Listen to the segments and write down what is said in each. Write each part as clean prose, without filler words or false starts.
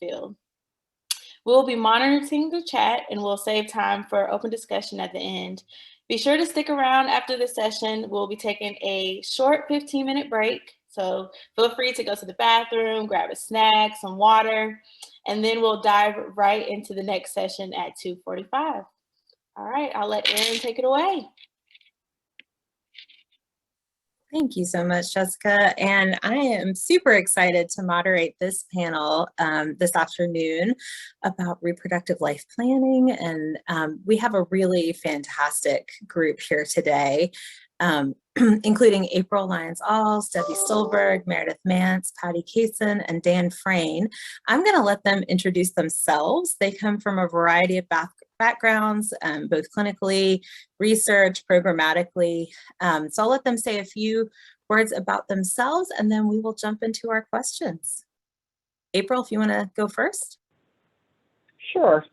field. We'll be monitoring the chat and we'll save time for open discussion at the end. Be sure to stick around after the session. We'll be taking a short 15-minute break. So feel free to go to the bathroom, grab a snack, some water, and then we'll dive right into the next session at 2:45. All right, I'll let Erin take it away. Thank you so much, Jessica. And I am super excited to moderate this panel this afternoon about reproductive life planning. And we have a really fantastic group here today, including April Lyons-Alls, Debbie Stolberg, Meredith Mance, Patty Kaysen, and Dan Frayne. I'm going to let them introduce themselves. They come from a variety of backgrounds, both clinically, research, programmatically. So I'll let them say a few words about themselves, and then we will jump into our questions. April, if you want to go first. Sure.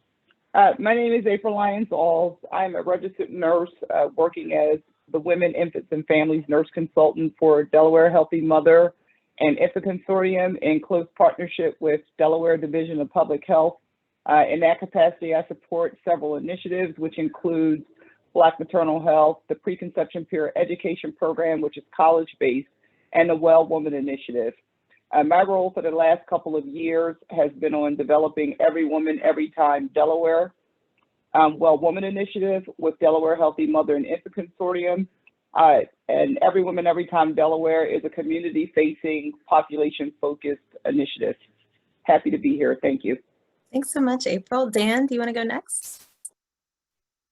My name is April Lyons-Alls. I'm a registered nurse working as the Women, Infants, and Families Nurse Consultant for Delaware Healthy Mother and Infant Consortium in close partnership with Delaware Division of Public Health. In that capacity, I support several initiatives, which includes Black Maternal Health, the Preconception Peer Education Program, which is college-based, and the Well Woman Initiative. My role for the last couple of years has been on developing Every Woman, Every Time Delaware Well Woman Initiative with Delaware Healthy Mother and Infant Consortium. And Every Woman, Every Time Delaware is a community-facing, population-focused initiative. Happy to be here. Thank you. Thanks so much, April. Dan, do you want to go next?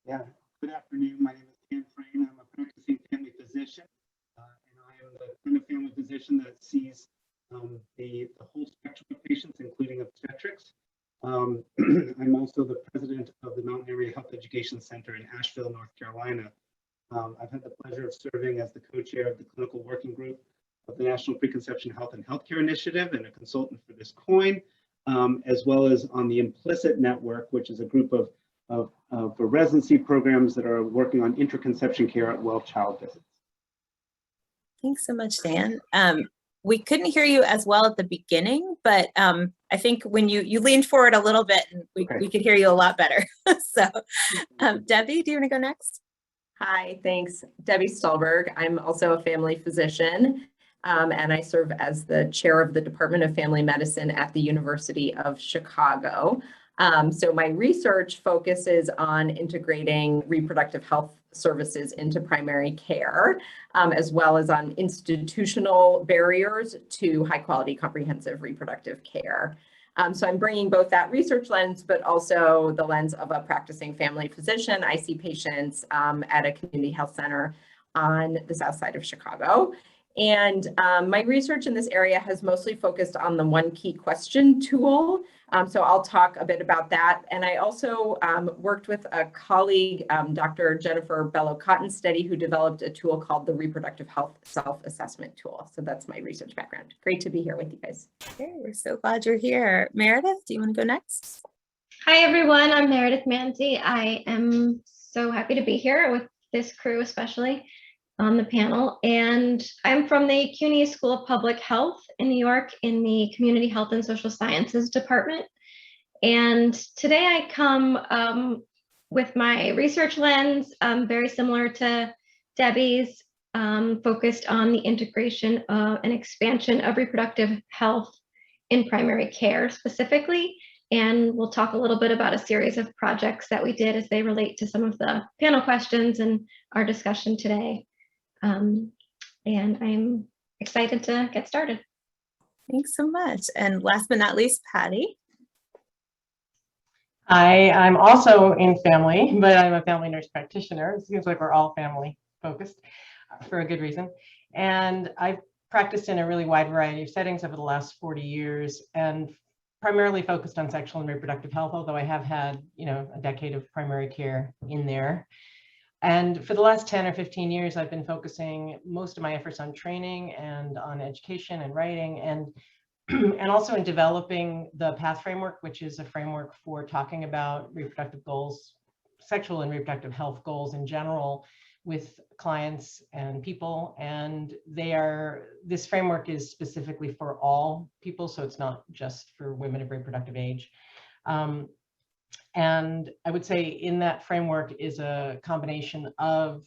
Yeah, good afternoon. My name is Dan Frayne. I'm a practicing family physician, and I am the kind of family physician that sees the whole spectrum of patients, including obstetrics. I'm also the president of the Mountain Area Health Education Center in Asheville, North Carolina. I've had the pleasure of serving as the co-chair of the clinical working group of the National Preconception Health and Healthcare Initiative and a consultant for this COIN. As well as on the Implicit Network, which is a group of residency programs that are working on intraconception care at well child visits. Thanks so much, Dan. We couldn't hear you as well at the beginning, but I think when you leaned forward a little bit, we could hear you a lot better. So Debbie, do you want to go next? Hi, thanks. Debbie Stolberg. I'm also a family physician. And I serve as the chair of the Department of Family Medicine at the University of Chicago. So my research focuses on integrating reproductive health services into primary care, as well as on institutional barriers to high quality comprehensive reproductive care. So I'm bringing both that research lens, but also the lens of a practicing family physician. I see patients at a community health center on the south side of Chicago. And my research in this area has mostly focused on the One Key Question tool. So I'll talk a bit about that. And I also worked with a colleague, Dr. Jennifer Bello-Cottonsteady, who developed a tool called the Reproductive Health Self-Assessment Tool. So that's my research background. Great to be here with you guys. Okay, we're so glad you're here. Meredith, do you want to go next? Hi, everyone. I'm Meredith Manzi. I am so happy to be here with this crew, especially on the panel. And I'm from the CUNY School of Public Health in New York in the Community Health and Social Sciences Department. And today I come with my research lens, very similar to Debbie's, focused on the integration and expansion of reproductive health in primary care specifically. And we'll talk a little bit about a series of projects that we did as they relate to some of the panel questions and our discussion today. And I'm excited to get started. Thanks so much. And last but not least, Patty. Hi, I'm also in family, but I'm a family nurse practitioner. It seems like we're all family focused for a good reason. And I've practiced in a really wide variety of settings over the last 40 years and primarily focused on sexual and reproductive health, although I have had, a decade of primary care in there. And for the last 10 or 15 years, I've been focusing most of my efforts on training and on education and writing and also in developing the PATH framework, which is a framework for talking about reproductive goals, sexual and reproductive health goals in general, with clients and people, and this framework is specifically for all people, so it's not just for women of reproductive age. And I would say in that framework is a combination of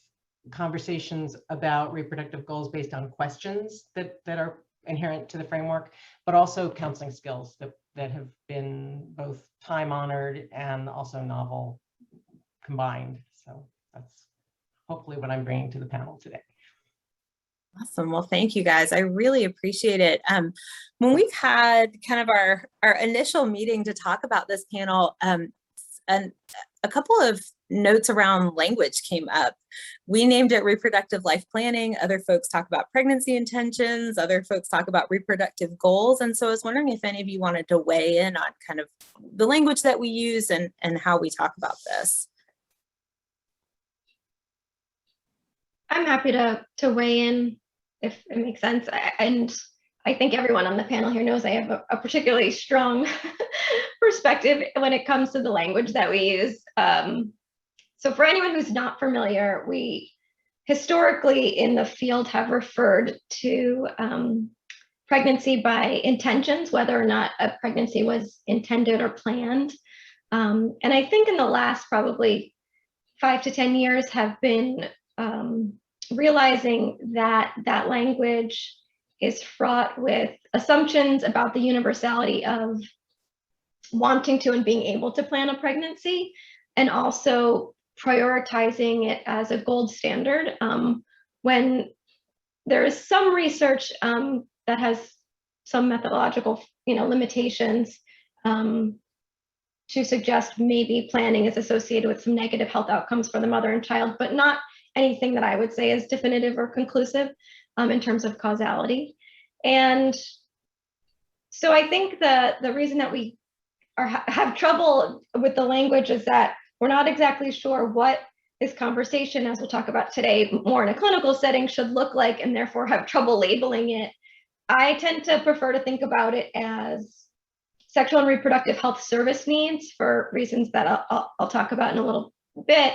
conversations about reproductive goals based on questions that are inherent to the framework, but also counseling skills that have been both time honored and also novel combined. So that's hopefully what I'm bringing to the panel today. Awesome. Well, thank you guys. I really appreciate it. When we've had kind of our initial meeting to talk about this panel, and a couple of notes around language came up. We named it reproductive life planning. Other folks talk about pregnancy intentions. Other folks talk about reproductive goals. And so I was wondering if any of you wanted to weigh in on kind of the language that we use and how we talk about this. I'm happy to weigh in if it makes sense. And I think everyone on the panel here knows I have a particularly strong perspective when it comes to the language that we use. So for anyone who's not familiar, we historically in the field have referred to pregnancy by intentions, whether or not a pregnancy was intended or planned. And I think in the last probably 5 to 10 years have been realizing that that language is fraught with assumptions about the universality of wanting to and being able to plan a pregnancy, and also prioritizing it as a gold standard, when there is some research that has some methodological limitations to suggest maybe planning is associated with some negative health outcomes for the mother and child, but not anything that I would say is definitive or conclusive in terms of causality. And so I think the reason that we have trouble with the language is that we're not exactly sure what this conversation, as we'll talk about today, more in a clinical setting should look like, and therefore have trouble labeling it. I tend to prefer to think about it as sexual and reproductive health service needs for reasons that I'll talk about in a little bit.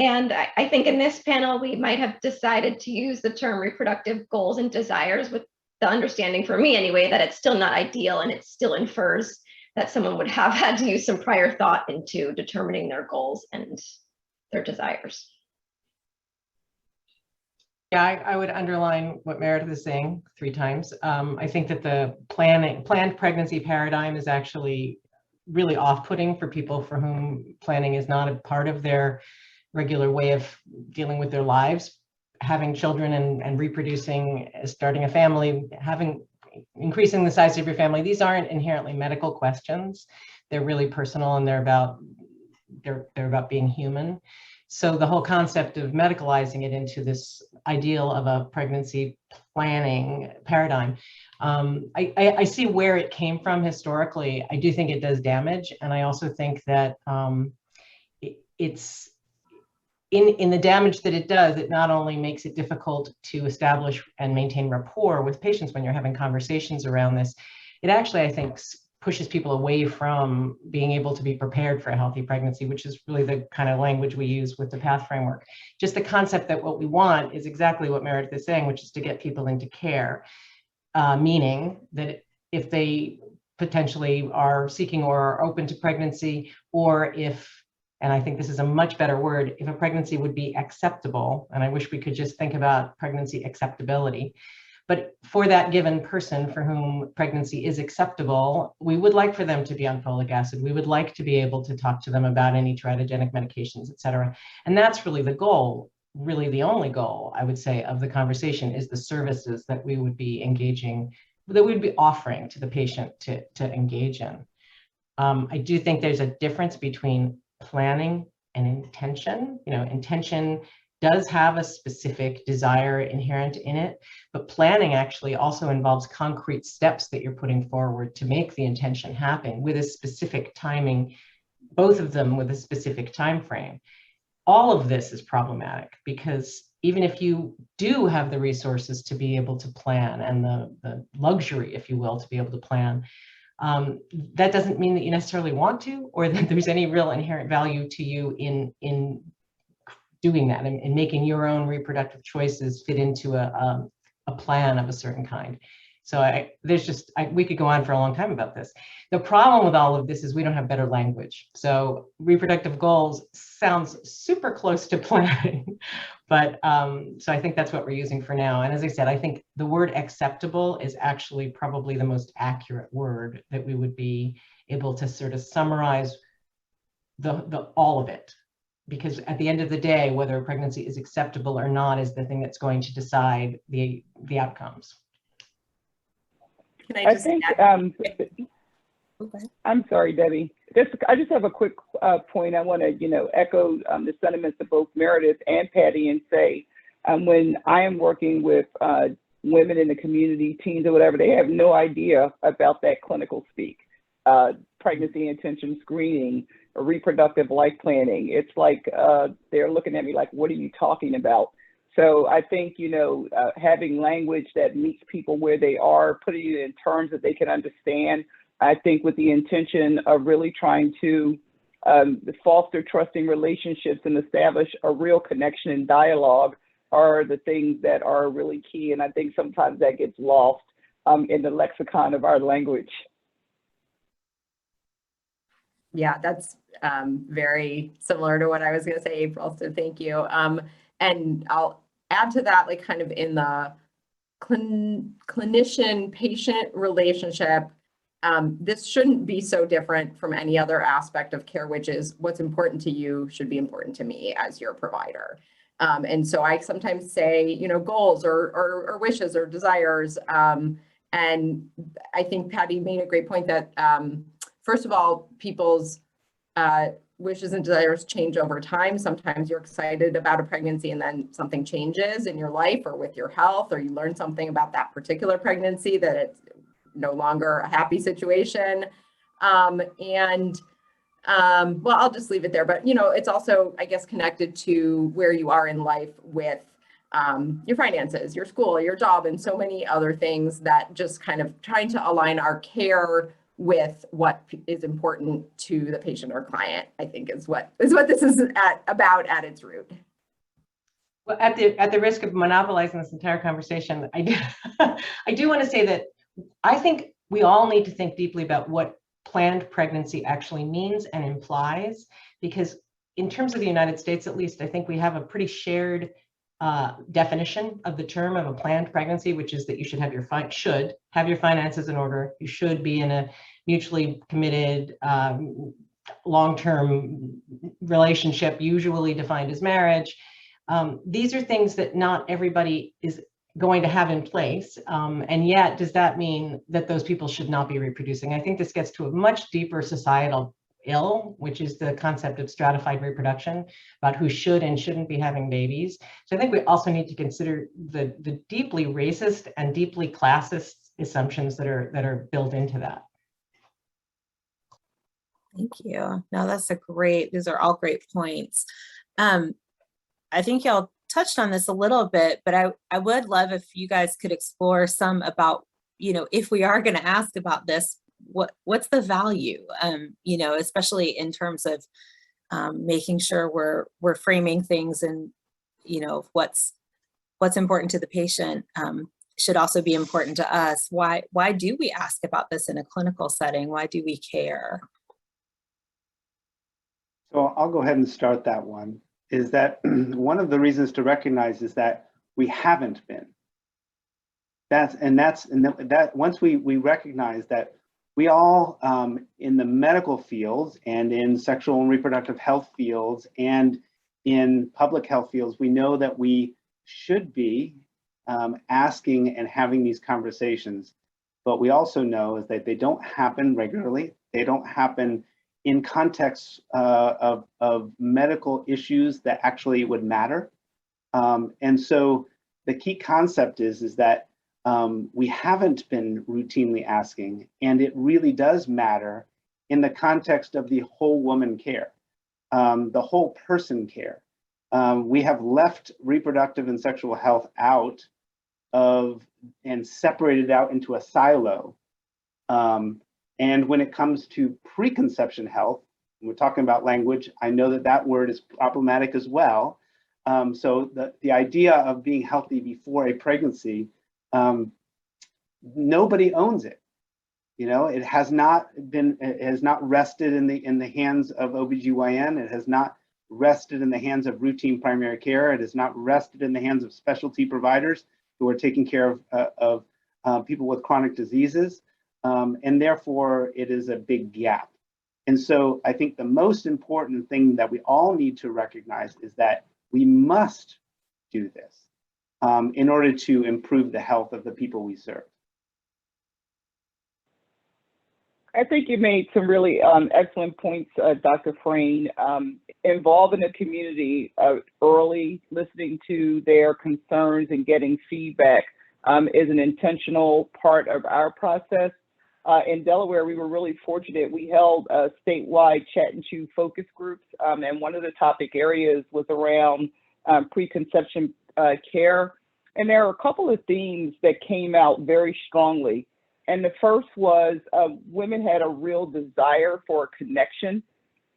And I think in this panel, we might have decided to use the term reproductive goals and desires with the understanding, for me anyway, that it's still not ideal and it still infers that someone would have had to use some prior thought into determining their goals and their desires. Yeah, I would underline what Meredith is saying 3 times. I think that the planned pregnancy paradigm is actually really off-putting for people for whom planning is not a part of their regular way of dealing with their lives. Having children and reproducing, starting a family, increasing the size of your family, these aren't inherently medical questions. They're really personal, and they're about being human. So the whole concept of medicalizing it into this ideal of a pregnancy planning paradigm, I see where it came from historically. I do think it does damage, and I also think that it's in the damage that it does, it not only makes it difficult to establish and maintain rapport with patients when you're having conversations around this, it actually, I think, pushes people away from being able to be prepared for a healthy pregnancy, which is really the kind of language we use with the PATH framework. Just the concept that what we want is exactly what Meredith is saying, which is to get people into care, meaning that if they potentially are seeking or are open to pregnancy, or if, and I think this is a much better word, if a pregnancy would be acceptable, and I wish we could just think about pregnancy acceptability, but for that given person for whom pregnancy is acceptable, we would like for them to be on folic acid. We would like to be able to talk to them about any teratogenic medications, et cetera. And that's really the goal, really the only goal, I would say, of the conversation is the services that we would be engaging, that we would be offering to the patient to engage in. I do think there's a difference between planning and intention. Intention does have a specific desire inherent in it, but planning actually also involves concrete steps that you're putting forward to make the intention happen with a specific timing, both of them with a specific time frame. All of this is problematic because even if you do have the resources to be able to plan and the luxury, if you will, to be able to plan, that doesn't mean that you necessarily want to, or that there's any real inherent value to you in doing that and making your own reproductive choices fit into a plan of a certain kind. So we could go on for a long time about this. The problem with all of this is we don't have better language. So reproductive goals sounds super close to planning, but so I think that's what we're using for now. And as I said, I think the word acceptable is actually probably the most accurate word that we would be able to sort of summarize the all of it. Because at the end of the day, whether a pregnancy is acceptable or not is the thing that's going to decide the outcomes. Can I just I'm sorry, Debbie. I just have a quick point. I want to, echo the sentiments of both Meredith and Patty and say, when I am working with women in the community, teens or whatever, they have no idea about that clinical speak, pregnancy intention screening, or reproductive life planning. It's like they're looking at me like, what are you talking about? So I think, having language that meets people where they are, putting it in terms that they can understand, I think with the intention of really trying to foster trusting relationships and establish a real connection and dialogue are the things that are really key. And I think sometimes that gets lost in the lexicon of our language. Yeah, that's very similar to what I was going to say, April, so thank you. And I'll add to that, like kind of in the clinician-patient relationship, this shouldn't be so different from any other aspect of care, which is what's important to you should be important to me as your provider. And so I sometimes say, goals or wishes or desires. And I think Patty made a great point that, first of all, people's wishes and desires change over time. Sometimes you're excited about a pregnancy and then something changes in your life or with your health, or you learn something about that particular pregnancy that it's no longer a happy situation. Well, I'll just leave it there, but it's also, I guess, connected to where you are in life with your finances, your school, your job, and so many other things that just kind of trying to align our care with what is important to the patient or client, I think is what this is about at its root. Well, at the risk of monopolizing this entire conversation, I do want to say that I think we all need to think deeply about what planned pregnancy actually means and implies, because in terms of the United States, at least, I think we have a pretty shared definition of the term of a planned pregnancy, which is that you should have your finances in order. You should be in a mutually committed, long-term relationship, usually defined as marriage. These are things that not everybody is going to have in place. And yet, does that mean that those people should not be reproducing? I think this gets to a much deeper societal ill, which is the concept of stratified reproduction, about who should and shouldn't be having babies. So I think we also need to consider the deeply racist and deeply classist assumptions that are built into that. Thank you. No, these are all great points. I think y'all touched on this a little bit, but I would love if you guys could explore some about, if we are going to ask about this, what's the value, especially in terms of making sure we're framing things and, what's important to the patient should also be important to us. Why do we ask about this in a clinical setting? Why do we care? So I'll go ahead and start that one. Is that one of the reasons to recognize is that we haven't been. That once we recognize that we all in the medical fields and in sexual and reproductive health fields and in public health fields, we know that we should be asking and having these conversations. But we also know is that they don't happen regularly. They don't happen in context of medical issues that actually would matter. And so the key concept is that we haven't been routinely asking, and it really does matter in the context of the whole woman care, the whole person care. We have left reproductive and sexual health out of and separated out into a silo. And when it comes to preconception health, we're talking about language, I know that word is problematic as well, So the idea of being healthy before a pregnancy, nobody owns it. You know, it has not rested in the hands of OBGYN. It has not rested in the hands of routine primary care. It has not rested in the hands of specialty providers who are taking care of people with chronic diseases. And therefore, it is a big gap. And so I think the most important thing that we all need to recognize is that we must do this in order to improve the health of the people we serve. I think you made some really excellent points, Dr. Frayne. Involving the community early, listening to their concerns and getting feedback is an intentional part of our process. In Delaware, we were really fortunate. We held statewide chat and chew focus groups, and one of the topic areas was around preconception care. And there are a couple of themes that came out very strongly. And the first was women had a real desire for a connection.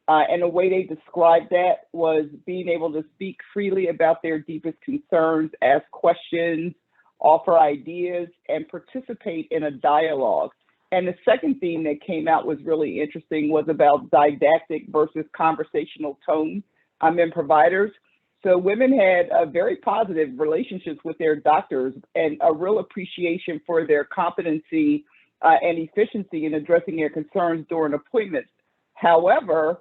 And the way they described that was being able to speak freely about their deepest concerns, ask questions, offer ideas, and participate in a dialogue. And the second theme that came out was really interesting, was about didactic versus conversational tone in providers. So women had a very positive relationships with their doctors and a real appreciation for their competency and efficiency in addressing their concerns during appointments. However,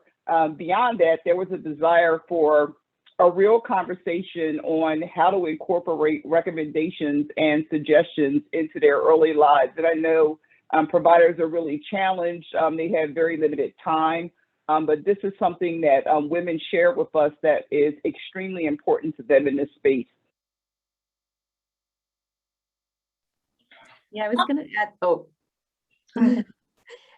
beyond that, there was a desire for a real conversation on how to incorporate recommendations and suggestions into their early lives. And I know providers are really challenged. They have very limited time, but this is something that women share with us that is extremely important to them in this space. Yeah, I was going to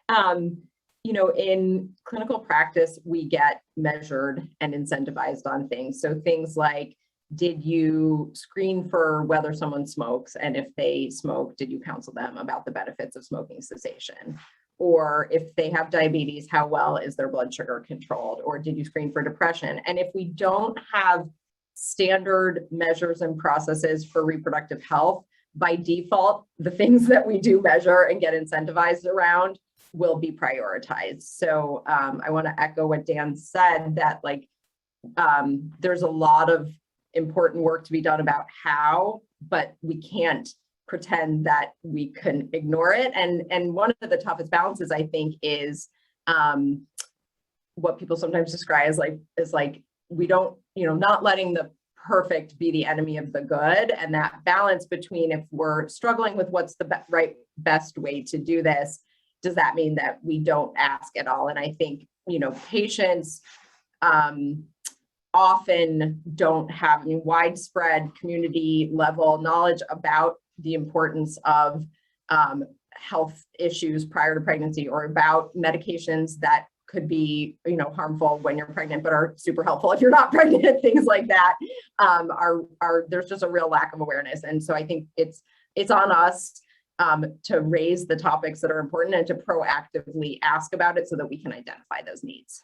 add, you know, in clinical practice, we get measured and incentivized on things. So things like, did you screen for whether someone smokes? And if they smoke, did you counsel them about the benefits of smoking cessation? Or if they have diabetes, how well is their blood sugar controlled? Or did you screen for depression? And if we don't have standard measures and processes for reproductive health, by default, the things that we do measure and get incentivized around will be prioritized. So I want to echo what Dan said, that like there's a lot of important work to be done about how, but we can't pretend that we can ignore it. And one of the toughest balances, I think, is what people sometimes describe as like we don't, you know, not letting the perfect be the enemy of the good, and that balance between, if we're struggling with what's the best way to do this, does that mean that we don't ask at all? And I think, you know, patients often don't have widespread community level knowledge about the importance of health issues prior to pregnancy, or about medications that could be, you know, harmful when you're pregnant, but are super helpful if you're not pregnant. Things like that there's just a real lack of awareness. And so I think it's on us to raise the topics that are important and to proactively ask about it so that we can identify those needs.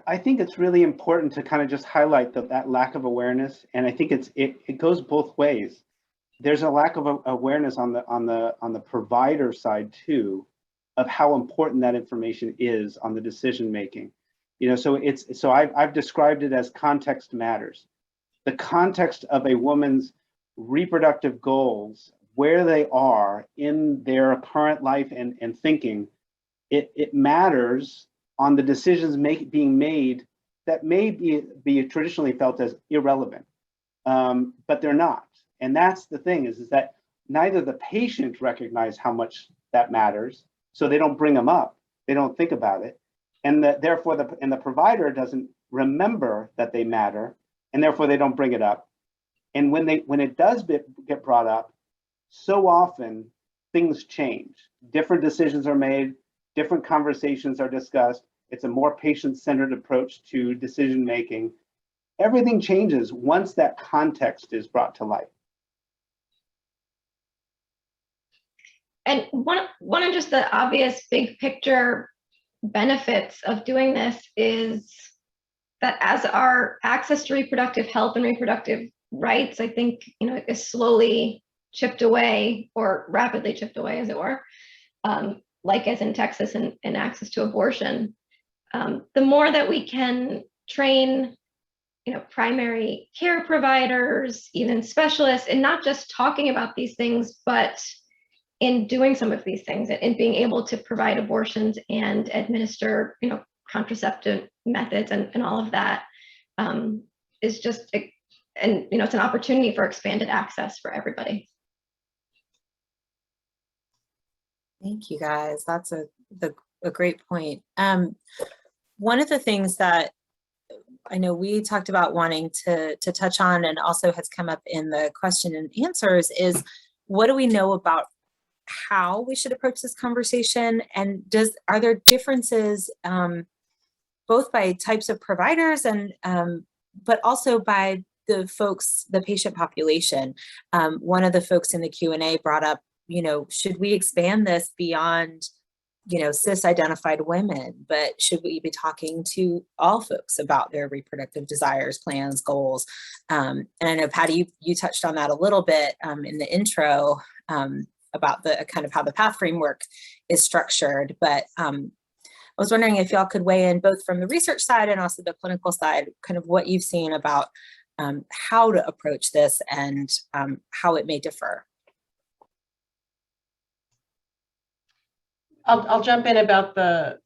I think it's really important to kind of just highlight that lack of awareness, and I think it goes both ways. There's a lack of awareness on the provider side too, of how important that information is on the decision making. You know, so I've described it as context matters. The context of a woman's reproductive goals, where they are in their current life and thinking, it matters on the decisions being made that may be traditionally felt as irrelevant, but they're not. And that's the thing, is that neither the patient recognize how much that matters, so they don't bring them up, they don't think about it, and therefore the provider doesn't remember that they matter, and therefore they don't bring it up. And when it does get brought up, so often things change. Different decisions are made, different conversations are discussed. It's a more patient-centered approach to decision making. Everything changes once that context is brought to light. And one of just the obvious big picture benefits of doing this is that as our access to reproductive health and reproductive rights, I think, is slowly chipped away, or rapidly chipped away, as it were, like as in Texas and access to abortion, the more that we can train, primary care providers, even specialists, and not just talking about these things, but in doing some of these things and being able to provide abortions and administer, contraceptive methods and all of that, is just, and it's an opportunity for expanded access for everybody. Thank you, guys. That's a great point. One of the things that I know we talked about wanting to touch on, and also has come up in the question and answers, is what do we know about how we should approach this conversation? And are there differences both by types of providers and but also by the patient population? One of the folks in the Q&A brought up, should we expand this beyond cis-identified women, but should we be talking to all folks about their reproductive desires, plans, goals? And I know, Patty, you touched on that a little bit in the intro about the kind of how the PATH framework is structured, but I was wondering if y'all could weigh in both from the research side and also the clinical side, kind of what you've seen about how to approach this and how it may differ. I'll jump in about the,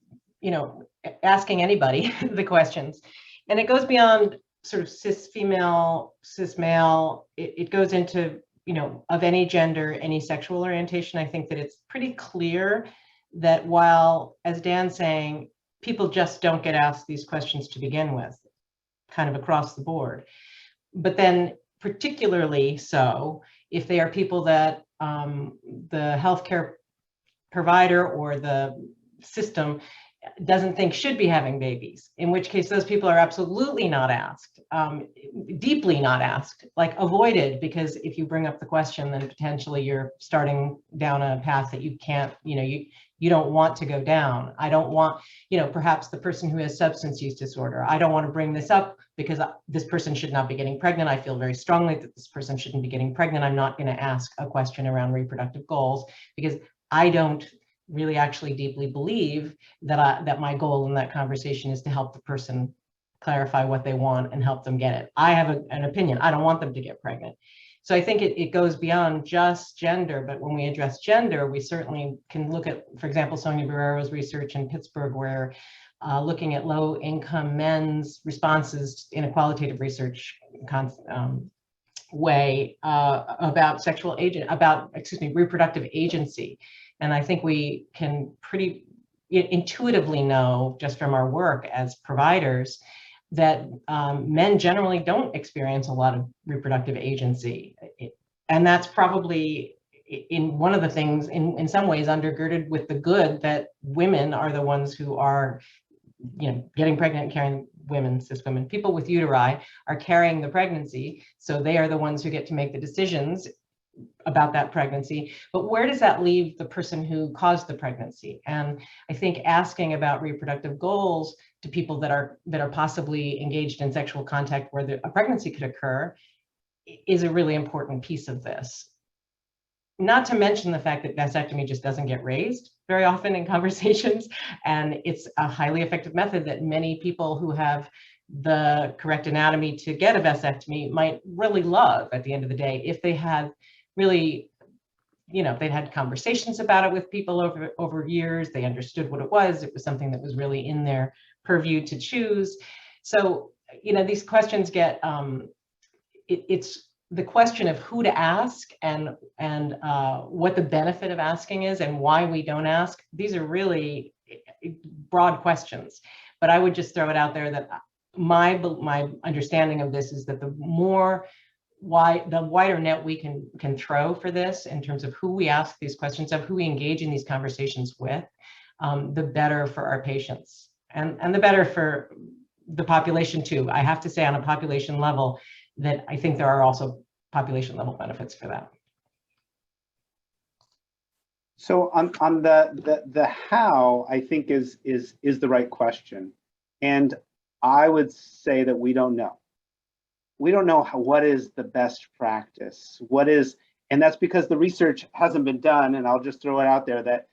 asking anybody the questions. And it goes beyond sort of cis female, cis male. It goes into, of any gender, any sexual orientation. I think that it's pretty clear that while, as Dan's saying, people just don't get asked these questions to begin with, kind of across the board. But then particularly so if they are people that the healthcare provider or the system doesn't think should be having babies, in which case those people are absolutely not asked, deeply not asked, like avoided, because if you bring up the question, then potentially you're starting down a path that you can't, you don't want to go down. I don't want, perhaps the person who has substance use disorder, I don't want to bring this up because this person should not be getting pregnant. I feel very strongly that this person shouldn't be getting pregnant. I'm not going to ask a question around reproductive goals because I don't really actually deeply believe that that my goal in that conversation is to help the person clarify what they want and help them get it. I have an opinion. I don't want them to get pregnant. So I think it goes beyond just gender, but when we address gender, we certainly can look at, for example, Sonia Barrero's research in Pittsburgh, where looking at low-income men's responses in a qualitative research way about reproductive agency. And I think we can pretty intuitively know just from our work as providers that men generally don't experience a lot of reproductive agency. And that's probably in one of the things in some ways undergirded with the good that women are the ones who are, getting pregnant and carrying cis women, people with uteri are carrying the pregnancy. So they are the ones who get to make the decisions about that pregnancy. But where does that leave the person who caused the pregnancy? And I think asking about reproductive goals to people that are possibly engaged in sexual contact where a pregnancy could occur is a really important piece of this. Not to mention the fact that vasectomy just doesn't get raised very often in conversations, and it's a highly effective method that many people who have the correct anatomy to get a vasectomy might really love at the end of the day if they had really, they'd had conversations about it with people over years, they understood what it was something that was really in their purview to choose. So, these questions get, it's the question of who to ask and what the benefit of asking is and why we don't ask. These are really broad questions, but I would just throw it out there that my understanding of this is that the wider net we can throw for this in terms of who we ask these questions of, who we engage in these conversations with, the better for our patients and the better for the population too. I have to say on a population level that I think there are also population level benefits for that. So on the how, I think is the right question. And I would say that we don't know. We don't know what is the best practice. And that's because the research hasn't been done. And I'll just throw it out there that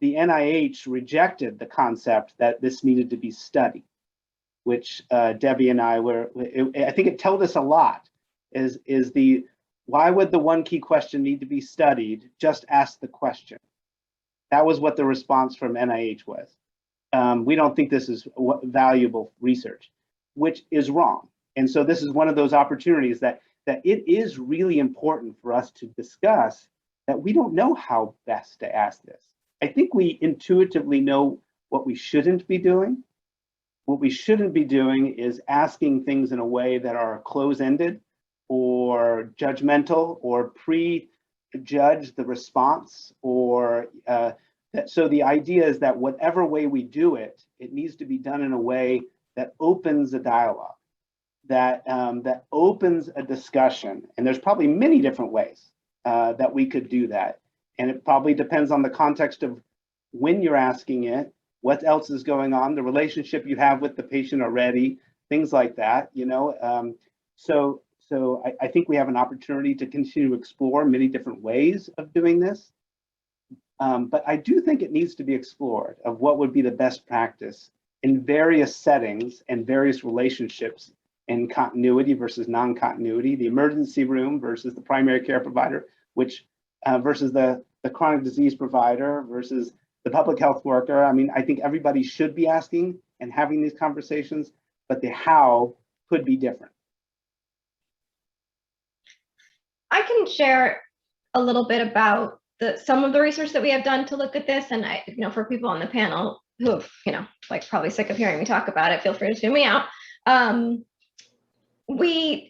the NIH rejected the concept that this needed to be studied, which Debbie and I I think it told us a lot. Why would the one key question need to be studied? Just ask the question. That was what the response from NIH was. We don't think this is valuable research, which is wrong. And so this is one of those opportunities that it is really important for us to discuss that we don't know how best to ask this. I think we intuitively know what we shouldn't be doing. What we shouldn't be doing is asking things in a way that are close-ended or judgmental or prejudge the response so the idea is that whatever way we do it, it needs to be done in a way that opens a dialogue, that opens a discussion. And there's probably many different ways that we could do that. And it probably depends on the context of when you're asking it, what else is going on, the relationship you have with the patient already, things like that, So I think we have an opportunity to continue to explore many different ways of doing this. But I do think it needs to be explored of what would be the best practice in various settings and various relationships in continuity versus non-continuity, the emergency room versus the primary care provider, which versus the chronic disease provider versus the public health worker. I mean, I think everybody should be asking and having these conversations, but the how could be different. I can share a little bit about some of the research that we have done to look at this. And for people on the panel who have, like probably sick of hearing me talk about it, feel free to tune me out. With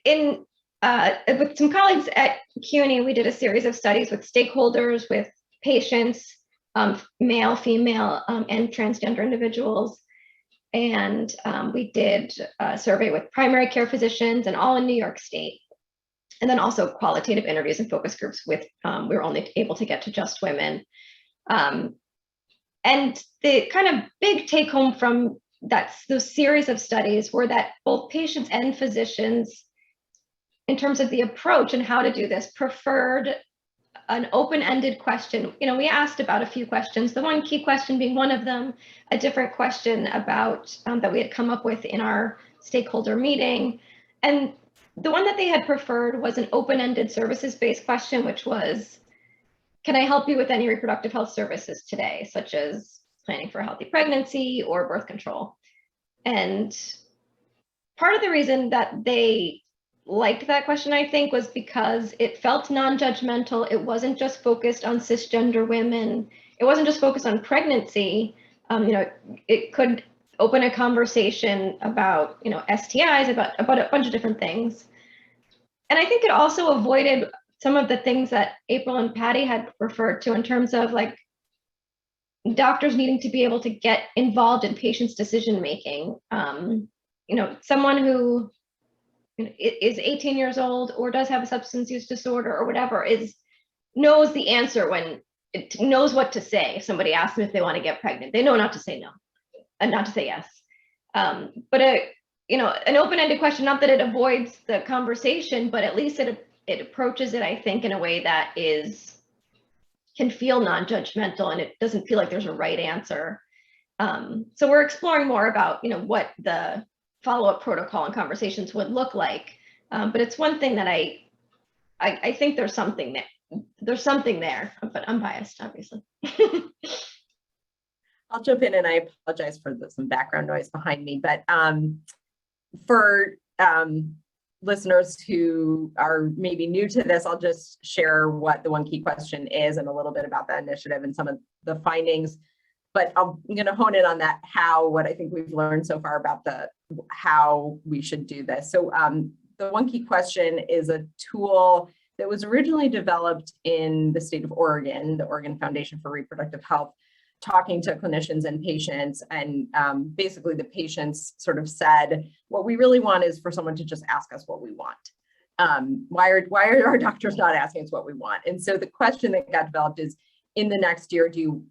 some colleagues at CUNY, we did a series of studies with stakeholders, with patients, male, female, and transgender individuals. And we did a survey with primary care physicians and all in New York State. And then also qualitative interviews and focus groups with, we were only able to get to just women. And the kind of big take home from those series of studies were that both patients and physicians, in terms of the approach and how to do this, preferred an open-ended question. We asked about a few questions, the one key question being one of them, a different question about that we had come up with in our stakeholder meeting. And the one that they had preferred was an open-ended services-based question, which was, can I help you with any reproductive health services today, such as planning for a healthy pregnancy or birth control? And part of the reason that they liked that question, I think, was because it felt non-judgmental. It wasn't just focused on cisgender women. It wasn't just focused on pregnancy. It could open a conversation about, STIs, about a bunch of different things. And I think it also avoided some of the things that April and Patty had referred to in terms of like doctors needing to be able to get involved in patients' decision-making. Someone who is 18 years old or does have a substance use disorder or whatever knows the answer when it knows what to say. If somebody asks them if they want to get pregnant, they know not to say no and not to say yes. But an open-ended question, not that it avoids the conversation, but at least it approaches it, I think, in a way that can feel non-judgmental, and it doesn't feel like there's a right answer. So we're exploring more about, what the follow-up protocol and conversations would look like. But it's one thing that I think there's something there, but I'm biased, obviously. I'll jump in, and I apologize for some background noise behind me, but for listeners who are maybe new to this, I'll just share what the one key question is and a little bit about the initiative and some of the findings. But I'm going to hone in on that what I think we've learned so far about how we should do this. So the one key question is a tool that was originally developed in the state of Oregon, the Oregon Foundation for Reproductive Health, talking to clinicians and patients. And basically the patients sort of said, what we really want is for someone to just ask us what we want. Why are our doctors not asking us what we want? And so the question that got developed is, in the next year, do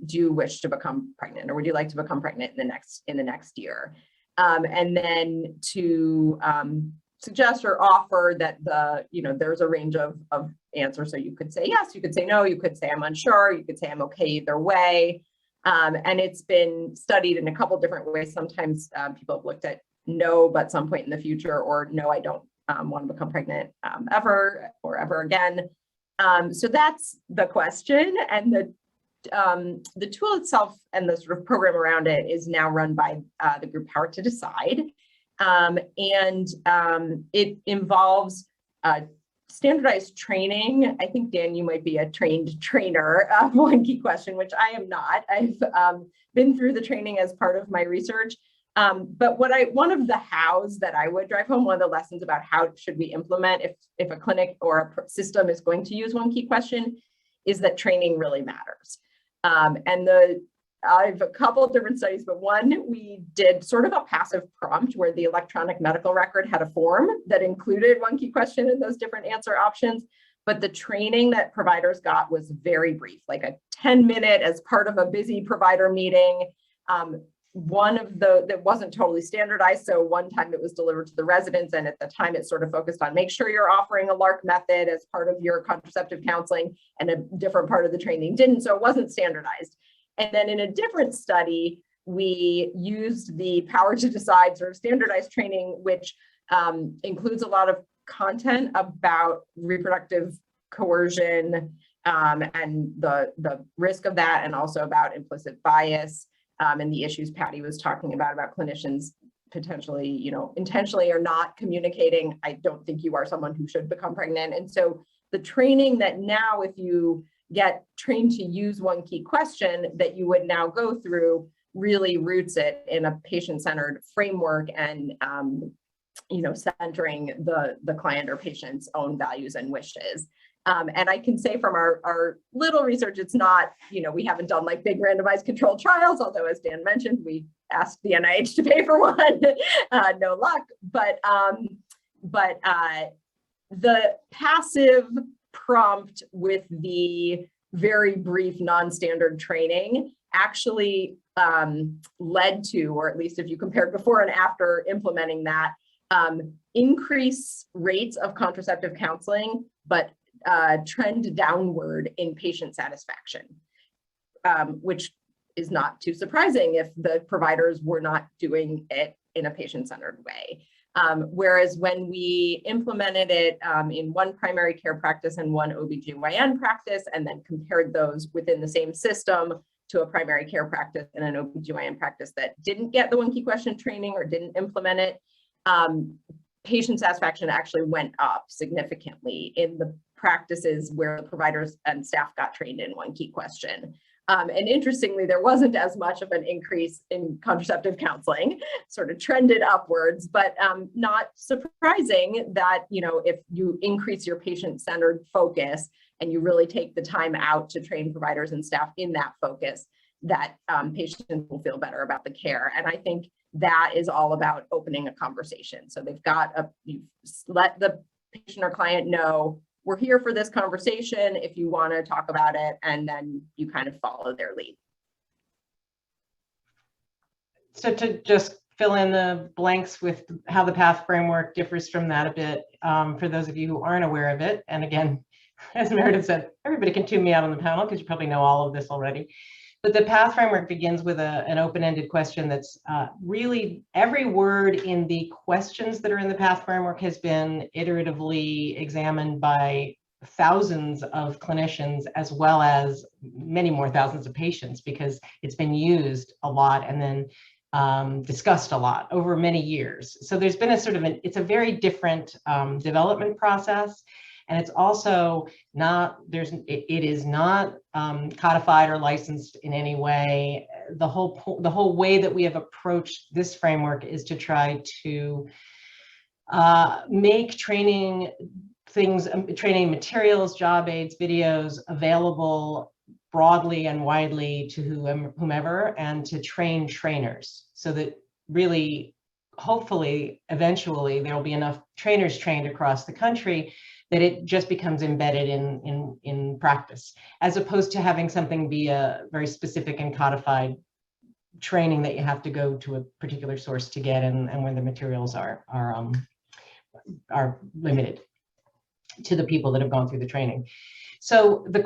you wish to become pregnant, or would you like to become pregnant in the next year? and then to suggest or offer that there's a range of answers. So you could say yes, you could say no, you could say I'm unsure, you could say I'm okay either way. And it's been studied in a couple different ways. Sometimes people have looked at no, but some point in the future, or no, I don't want to become pregnant ever or ever again. So that's the question. And the tool itself and the sort of program around it is now run by the group Power to Decide. It involves standardized training. I think, Dan, you might be a trained trainer of One Key Question, which I am not. I've been through the training as part of my research. But one of the hows that I would drive home, one of the lessons about how should we implement if a clinic or a system is going to use One Key Question, is that training really matters. I have a couple of different studies, but one, we did sort of a passive prompt where the electronic medical record had a form that included One Key Question and those different answer options. But the training that providers got was very brief, like a 10-minute as part of a busy provider meeting. That wasn't totally standardized. So one time it was delivered to the residents, and at the time it sort of focused on make sure you're offering a LARC method as part of your contraceptive counseling, and a different part of the training didn't. So it wasn't standardized. And then in a different study, we used the Power to Decide sort of standardized training, which includes a lot of content about reproductive coercion and the risk of that, and also about implicit bias and the issues Patty was talking about clinicians potentially, intentionally or not communicating, I don't think you are someone who should become pregnant. And so the training that now, if you get trained to use One Key Question, that you would now go through, really roots it in a patient-centered framework and centering the client or patient's own values and wishes. And I can say from our little research, it's not, we haven't done like big randomized controlled trials, although as Dan mentioned, we asked the NIH to pay for one, no luck. But the passive prompt with the very brief non-standard training actually led to, or at least if you compared before and after implementing that, increase rates of contraceptive counseling, but trend downward in patient satisfaction, which is not too surprising if the providers were not doing it in a patient-centered way. Whereas when we implemented it in one primary care practice and one OBGYN practice, and then compared those within the same system to a primary care practice and an OBGYN practice that didn't get the One Key Question training or didn't implement it, patient satisfaction actually went up significantly in the practices where the providers and staff got trained in One Key Question. And interestingly, there wasn't as much of an increase in contraceptive counseling, sort of trended upwards, but not surprising that, if you increase your patient-centered focus and you really take the time out to train providers and staff in that focus, that patients will feel better about the care. And I think that is all about opening a conversation. So you've let the patient or client know, we're here for this conversation if you want to talk about it, and then you kind of follow their lead. So to just fill in the blanks with how the PATH framework differs from that a bit, for those of you who aren't aware of it, and again, as Meredith said, everybody can tune me out on the panel because you probably know all of this already. But the PATH framework begins with an open-ended question that's really every word in the questions that are in the PATH framework has been iteratively examined by thousands of clinicians, as well as many more thousands of patients, because it's been used a lot and then discussed a lot over many years. So there's been it's a very different development process. And it's also not, it is not codified or licensed in any way. The whole way that we have approached this framework is to try to make training materials, job aids, videos available broadly and widely to whomever, and to train trainers, so that really, hopefully, eventually, there will be enough trainers trained across the country that it just becomes embedded in practice, as opposed to having something be a very specific and codified training that you have to go to a particular source to get, and when the materials are limited to the people that have gone through the training. So the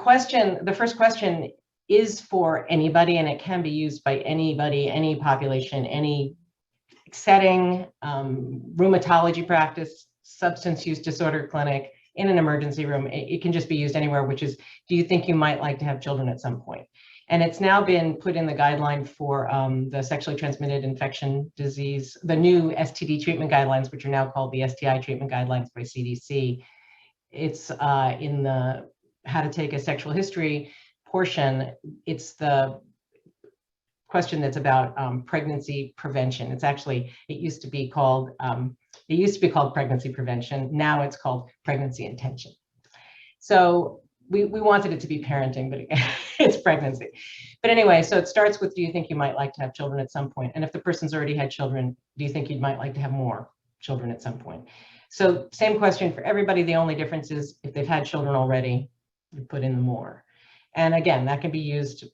first question is for anybody, and it can be used by anybody, any population, any setting, rheumatology practice, substance use disorder clinic, in an emergency room. It can just be used anywhere, which is, do you think you might like to have children at some point? And it's now been put in the guideline for the sexually transmitted infection disease, the new STD treatment guidelines, which are now called the STI treatment guidelines by CDC. It's in the how to take a sexual history portion. It's the question that's about pregnancy prevention. It's actually, it used to be called pregnancy prevention. Now it's called pregnancy intention. So we wanted it to be parenting, but it's pregnancy. But anyway, so it starts with, do you think you might like to have children at some point? And if the person's already had children, do you think you might like to have more children at some point? So same question for everybody. The only difference is if they've had children already, you put in the more. And again, that can be used,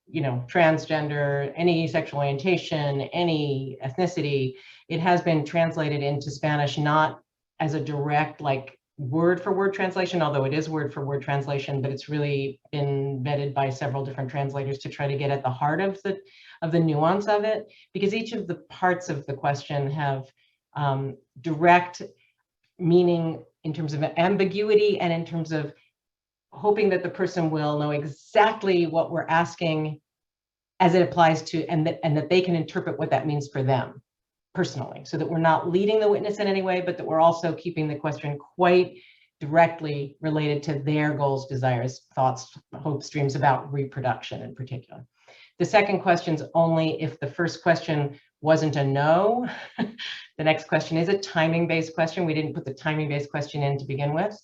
you know, transgender, any sexual orientation, any ethnicity. It has been translated into Spanish, not as a direct, like, word for word translation, although it is word for word translation, but it's really been vetted by several different translators to try to get at the heart of the nuance of it, because each of the parts of the question have direct meaning in terms of ambiguity and in terms of hoping that the person will know exactly what we're asking as it applies to, and that they can interpret what that means for them personally, so that we're not leading the witness in any way, but that we're also keeping the question quite directly related to their goals, desires, thoughts, hopes, dreams about reproduction in particular. The second question's only if the first question wasn't a no. The next question is a timing-based question. We didn't put the timing-based question in to begin with.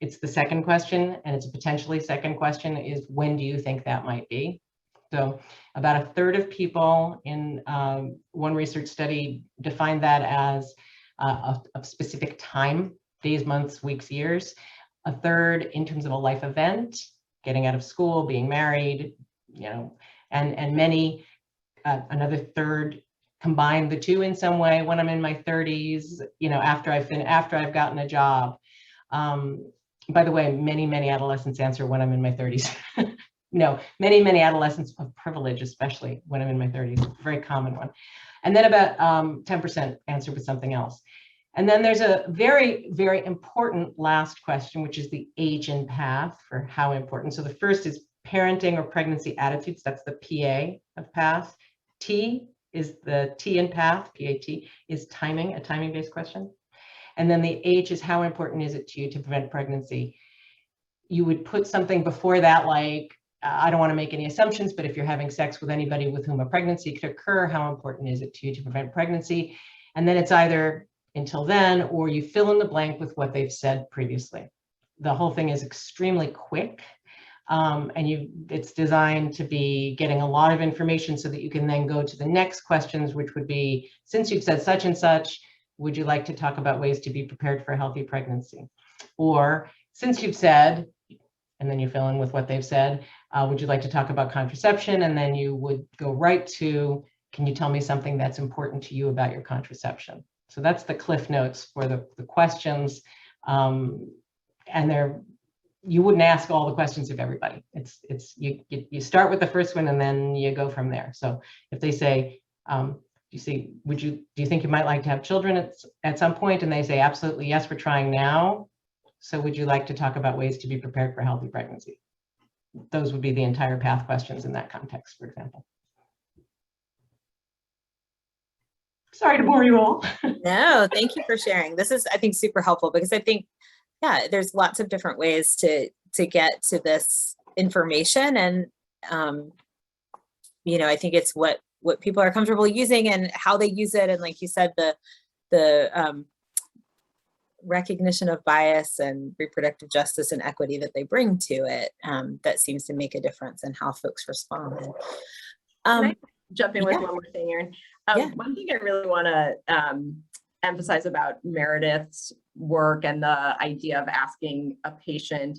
It's the second question, and it's a potentially second question, is when do you think that might be? So about a third of people in one research study defined that as a specific time, days, months, weeks, years. A third in terms of a life event, getting out of school, being married, you know, and many, another third combined the two in some way. When I'm in my 30s, you know, after I've gotten a job. By the way, many adolescents answer when I'm in my 30s. No, many adolescents of privilege, especially when I'm in my 30s, very common one. And then about 10% answer with something else. And then there's a very important last question, which is the age and path for how important. So the first is parenting or pregnancy attitudes. That's the PA of path. T is the T in path, PAT, is timing, a timing-based question. And then the H is how important is it to you to prevent pregnancy? You would put something before that, like, I don't want to make any assumptions, but if you're having sex with anybody with whom a pregnancy could occur, how important is it to you to prevent pregnancy? And then it's either until then, or you fill in the blank with what they've said previously. The whole thing is extremely quick, and it's designed to be getting a lot of information so that you can then go to the next questions, which would be, since you've said such and such, would you like to talk about ways to be prepared for a healthy pregnancy? Or since you've said, and then you fill in with what they've said, would you like to talk about contraception? And then you would go right to, can you tell me something that's important to you about your contraception? So that's the cliff notes for the questions. And you wouldn't ask all the questions of everybody. You start with the first one and then you go from there. So if they say, do you think you might like to have children at some point? And they say, absolutely, yes, we're trying now. So would you like to talk about ways to be prepared for healthy pregnancy? Those would be the entire path questions in that context, for example. Sorry to bore you all. No, thank you for sharing. This is, I think, super helpful, because I think, yeah, there's lots of different ways to get to this information. And, you know, I think it's what people are comfortable using and how they use it. And like you said, the recognition of bias and reproductive justice and equity that they bring to it, that seems to make a difference in how folks respond. Can I jump in with one more thing, Erin? One thing I really want to emphasize about Meredith's work and the idea of asking a patient,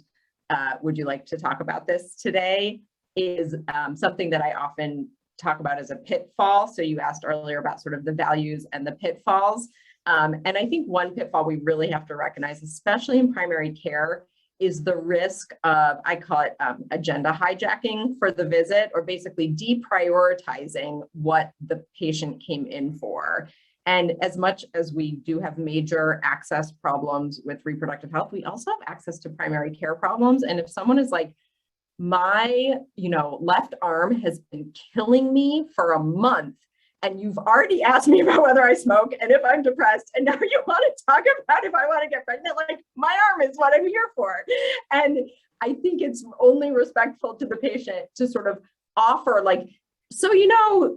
would you like to talk about this today, is something that I often talk about as a pitfall. So you asked earlier about sort of the values and the pitfalls. And I think one pitfall we really have to recognize, especially in primary care, is the risk of, I call it agenda hijacking for the visit, or basically deprioritizing what the patient came in for. And as much as we do have major access problems with reproductive health, we also have access to primary care problems. And if someone is like, my, left arm has been killing me for a month, and you've already asked me about whether I smoke and if I'm depressed, and now you want to talk about if I want to get pregnant, like, my arm is what I'm here for. And I think it's only respectful to the patient to sort of offer, like, so,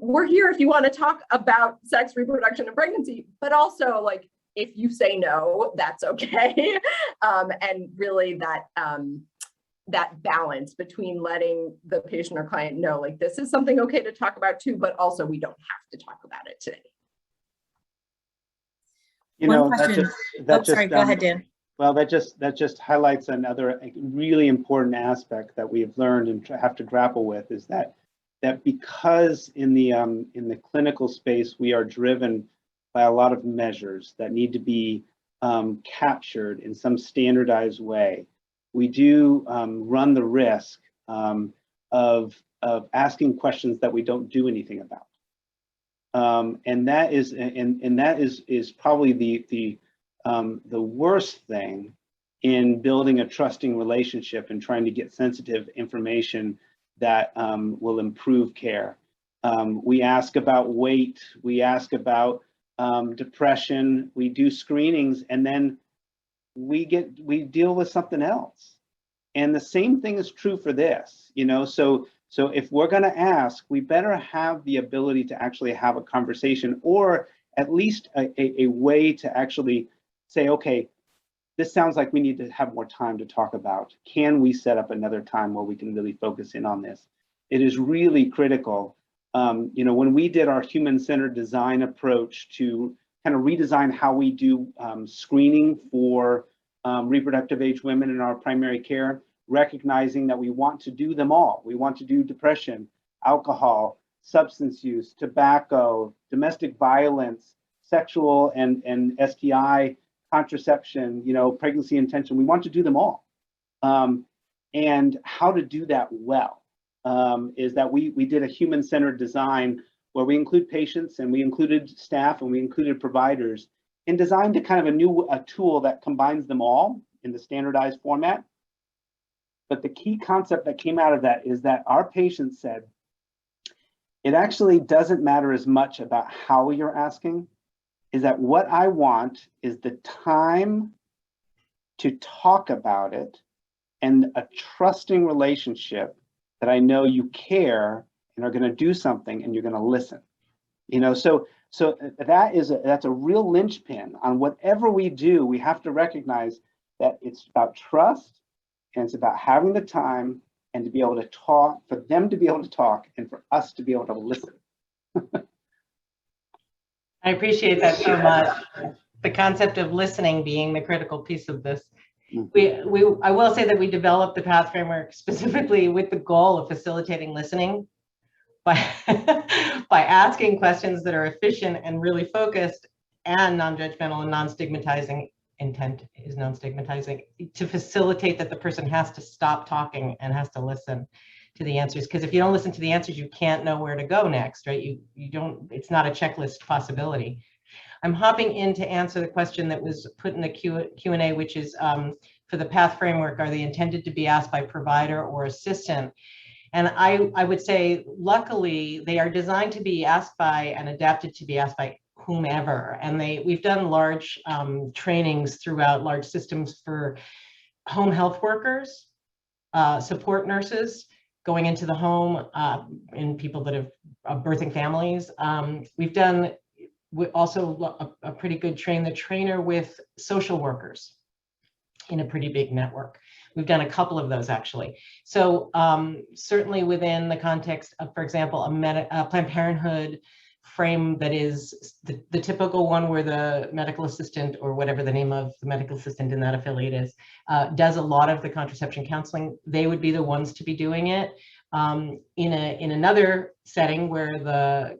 we're here if you want to talk about sex, reproduction, and pregnancy, but also, like, if you say no, that's okay. And really that balance between letting the patient or client know, like, this is something okay to talk about too, but also we don't have to talk about it today. One question. Sorry, go ahead, Dan. Well, that just highlights another really important aspect that we have learned and have to grapple with, is that because in the clinical space, we are driven by a lot of measures that need to be captured in some standardized way. We do run the risk of asking questions that we don't do anything about, and that is probably the worst thing in building a trusting relationship and trying to get sensitive information that will improve care. We ask about weight, we ask about depression, we do screenings, and then we deal with something else. And the same thing is true for this, so if we're going to ask, we better have the ability to actually have a conversation, or at least a way to actually say, okay, this sounds like we need to have more time to talk about. Can we set up another time where we can really focus in on this? It is really critical. When we did our human-centered design approach to kind of redesign how we do screening for reproductive age women in our primary care, recognizing that we want to do them all. We want to do depression, alcohol, substance use, tobacco, domestic violence, sexual and STI, contraception, pregnancy intention. We want to do them all. And how to do that well is that we did a human-centered design where we include patients, and we included staff, and we included providers, and designed a kind of a tool that combines them all in the standardized format. But the key concept that came out of that is that our patients said, it actually doesn't matter as much about how you're asking, is that what I want is the time to talk about it and a trusting relationship that I know you care and are going to do something and you're going to listen. So that's a real linchpin on whatever we do. We have to recognize that it's about trust, and it's about having the time and to be able to talk, for them to be able to talk, and for us to be able to listen. I appreciate that so much. The concept of listening being the critical piece of this. I will say that we developed the PATH framework specifically with the goal of facilitating listening by asking questions that are efficient and really focused and non-judgmental and non-stigmatizing. Intent is non-stigmatizing, to facilitate that the person has to stop talking and has to listen to the answers. Because if you don't listen to the answers, you can't know where to go next, right? You don't, it's not a checklist possibility. I'm hopping in to answer the question that was put in the Q&A, which is for the PATH framework, are they intended to be asked by provider or assistant? And I would say, luckily, they are designed to be asked by and adapted to be asked by whomever. And we've done large trainings throughout large systems for home health workers, support nurses going into the home, and people that have birthing families. We've done also a pretty good trainer with social workers in a pretty big network. We've done a couple of those actually. So certainly within the context of, for example, a Planned Parenthood frame that is the typical one where the medical assistant, or whatever the name of the medical assistant in that affiliate is, does a lot of the contraception counseling, they would be the ones to be doing it. In another setting where the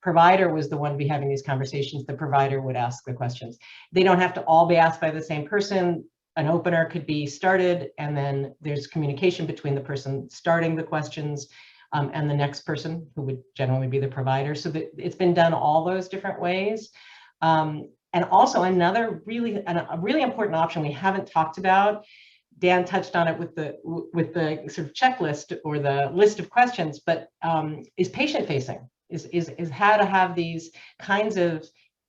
provider was the one to be having these conversations, the provider would ask the questions. They don't have to all be asked by the same person. An opener could be started, and then there's communication between the person starting the questions and the next person, who would generally be the provider. So that it's been done all those different ways. And also another really important option we haven't talked about, Dan touched on it with the sort of checklist or the list of questions, but is patient facing, is how to have these kinds of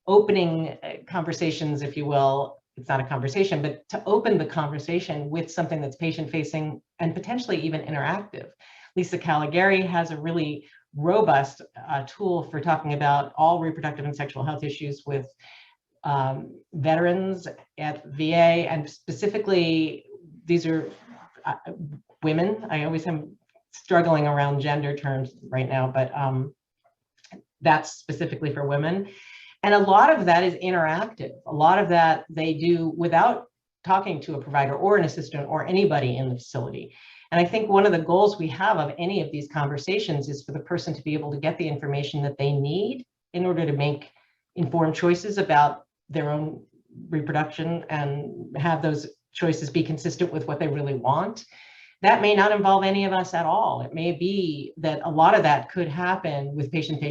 opening conversations, if you will. It's not a conversation, but to open the conversation with something that's patient facing and potentially even interactive. Lisa Caligari has a really robust tool for talking about all reproductive and sexual health issues with veterans at VA, and specifically, these are women. I always am struggling around gender terms right now, but that's specifically for women. And a lot of that is interactive. A lot of that they do without talking to a provider or an assistant or anybody in the facility. And I think one of the goals we have of any of these conversations is for the person to be able to get the information that they need in order to make informed choices about their own reproduction and have those choices be consistent with what they really want. That may not involve any of us at all. It may be that a lot of that could happen with patient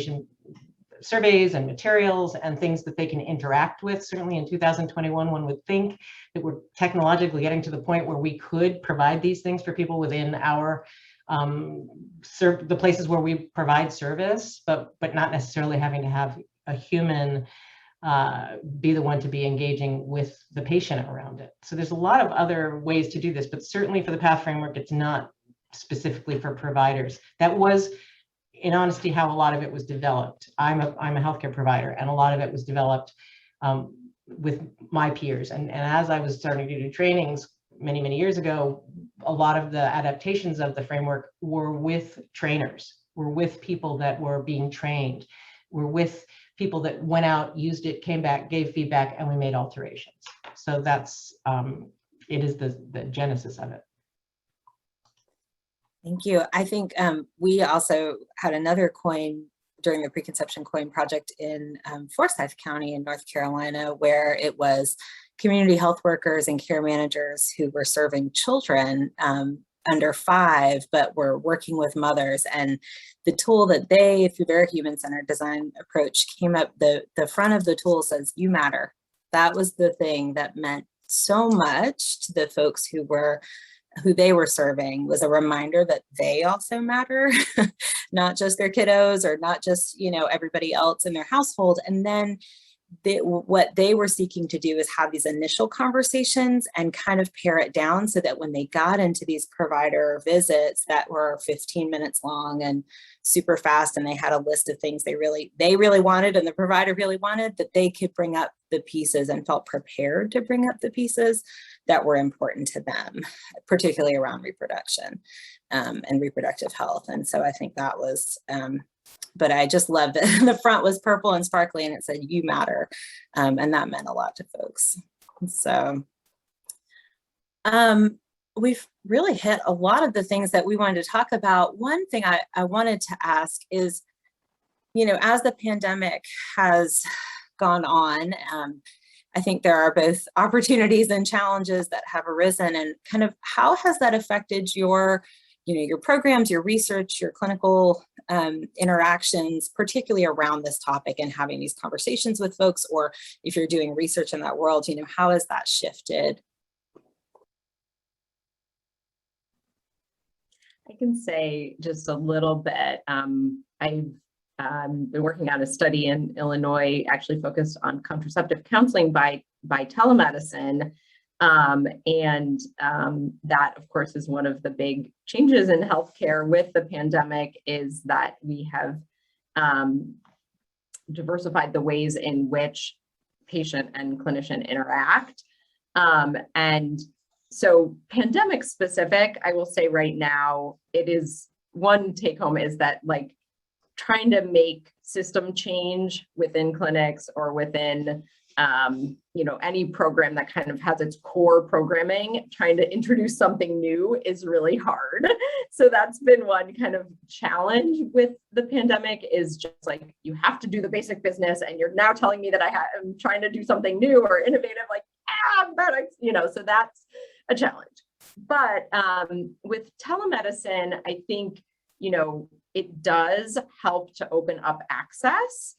surveys and materials and things that they can interact with. Certainly in 2021, one would think that we're technologically getting to the point where we could provide these things for people within our the places where we provide service, but not necessarily having to have a human be the one to be engaging with the patient around it. So there's a lot of other ways to do this, but certainly for the PATH framework, it's not specifically for providers. That was, in honesty, how a lot of it was developed. I'm a healthcare provider, and a lot of it was developed with my peers. And as I was starting to do trainings many years ago, a lot of the adaptations of the framework were with trainers, were with people that were being trained, were with people that went out, used it, came back, gave feedback, and we made alterations. So that's, it is the genesis of it. Thank you. I think we also had another coin during the preconception coin project in Forsyth County in North Carolina, where it was community health workers and care managers who were serving children under 5, but were working with mothers. And the tool that they, through their human-centered design approach, came up, the front of the tool says, "You matter." That was the thing that meant so much to the folks who they were serving, was a reminder that they also matter, not just their kiddos or not just, everybody else in their household. And then what they were seeking to do is have these initial conversations and kind of pare it down so that when they got into these provider visits that were 15 minutes long and super fast, and they had a list of things they really wanted and the provider really wanted, that they could bring up the pieces and felt prepared to bring up the pieces that were important to them, particularly around reproduction and reproductive health. And so I think that was, but I just loved it. The front was purple and sparkly and it said, "You matter." And that meant a lot to folks. So we've really hit a lot of the things that we wanted to talk about. One thing I wanted to ask is, as the pandemic has gone on, I think there are both opportunities and challenges that have arisen, and kind of how has that affected your programs, your research, your clinical interactions, particularly around this topic and having these conversations with folks, or if you're doing research in that world, how has that shifted? I can say just a little bit. I've been working on a study in Illinois, actually focused on contraceptive counseling by telemedicine. That, of course, is one of the big changes in healthcare with the pandemic, is that we have diversified the ways in which patient and clinician interact. And so pandemic specific, I will say right now, it is one take home is that trying to make system change within clinics or within any program that kind of has its core programming, trying to introduce something new is really hard. So that's been one kind of challenge with the pandemic, is just like, you have to do the basic business and you're now telling me that I'm trying to do something new or innovative, like, so that's a challenge. But with telemedicine, I think, it does help to open up access.